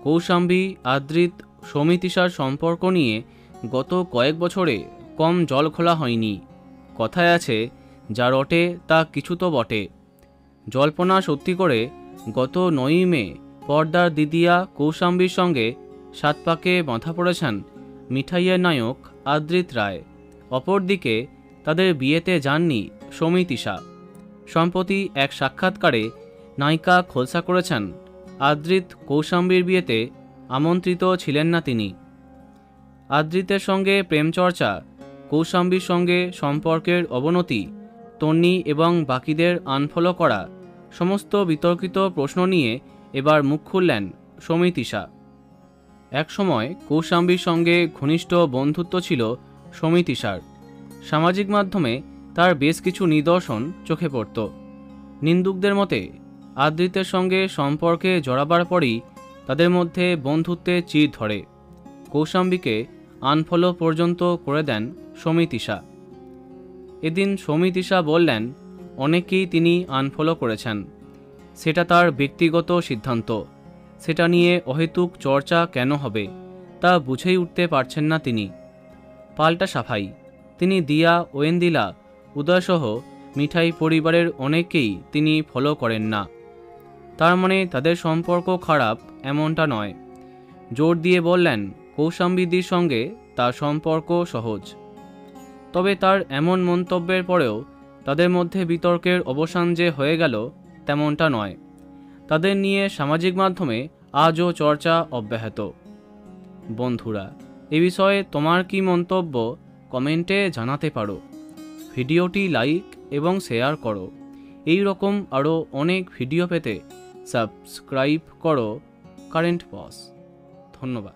কৌশাম্বী আদ্রিত সৌমিতিশার সম্পর্ক নিয়ে গত কয়েক বছরে কম জল খোলা হয়নি। কথায় আছে, যা রটে তা কিছু তো বটে। জল্পনা সত্যি করে গত 9ই মে পর্দার দিদিয়া কৌশাম্বীর সঙ্গে 7 পাকে বাঁধা পড়েছেন মিঠাইয়ের নায়ক আদ্রিত রায়। অপরদিকে তাদের বিয়েতে যাননি সৌমিতিশা। সম্প্রতি এক সাক্ষাৎকারে নায়িকা খোলসা করেছেন, আদ্রিত কৌশাম্বীর বিয়েতে আমন্ত্রিত ছিলেন না তিনি। আদ্রিতের সঙ্গে প্রেমচর্চা, কৌশাম্বীর সঙ্গে সম্পর্কের অবনতি, তন্নি এবং বাকিদের আনফলো করা, সমস্ত বিতর্কিত প্রশ্ন নিয়ে এবার মুখ খুললেন সৌমিতিশা। একসময় কৌশাম্বীর সঙ্গে ঘনিষ্ঠ বন্ধুত্ব ছিল সৌমিতিশার। সামাজিক মাধ্যমে তার বেশ কিছু নিদর্শন চোখে পড়ত। নিন্দুকদের মতে আদ্রিতের সঙ্গে সম্পর্কে জড়াবার পরই তাদের মধ্যে বন্ধুত্বে চির ধরে। কৌশাম্বীকে আনফলো পর্যন্ত করে দেন সৌমিতিশা। এদিন সৌমিতিশা বললেন, অনেকেই তিনি আনফলো করেছেন, সেটা তার ব্যক্তিগত সিদ্ধান্ত। সেটা নিয়ে অহেতুক চর্চা কেন হবে তা বুঝেই উঠতে পারছেন না তিনি। পাল্টা সাফাই, তিনি দিয়া, ওয়েন্দিলা, উদয়সহ মিঠাই পরিবারের অনেকেই তিনি ফলো করেন না। তার মানে তাদের সম্পর্ক খারাপ এমনটা নয়। জোর দিয়ে বললেন, কৌশাম্বীদির সঙ্গে তার সম্পর্ক সহজ। তবে তার এমন মন্তব্যের পরেও তাদের মধ্যে বিতর্কের অবসান যে হয়ে গেল তেমনটা নয়। তাদের নিয়ে সামাজিক মাধ্যমে আজও চর্চা অব্যাহত। বন্ধুরা, এ বিষয়ে তোমার কি মন্তব্য কমেন্টে জানাতে পারো। ভিডিওটি লাইক এবং শেয়ার করো। এই রকম আরও অনেক ভিডিও পেতে সাবস্ক্রাইব করো কারেন্ট পজ। ধন্যবাদ।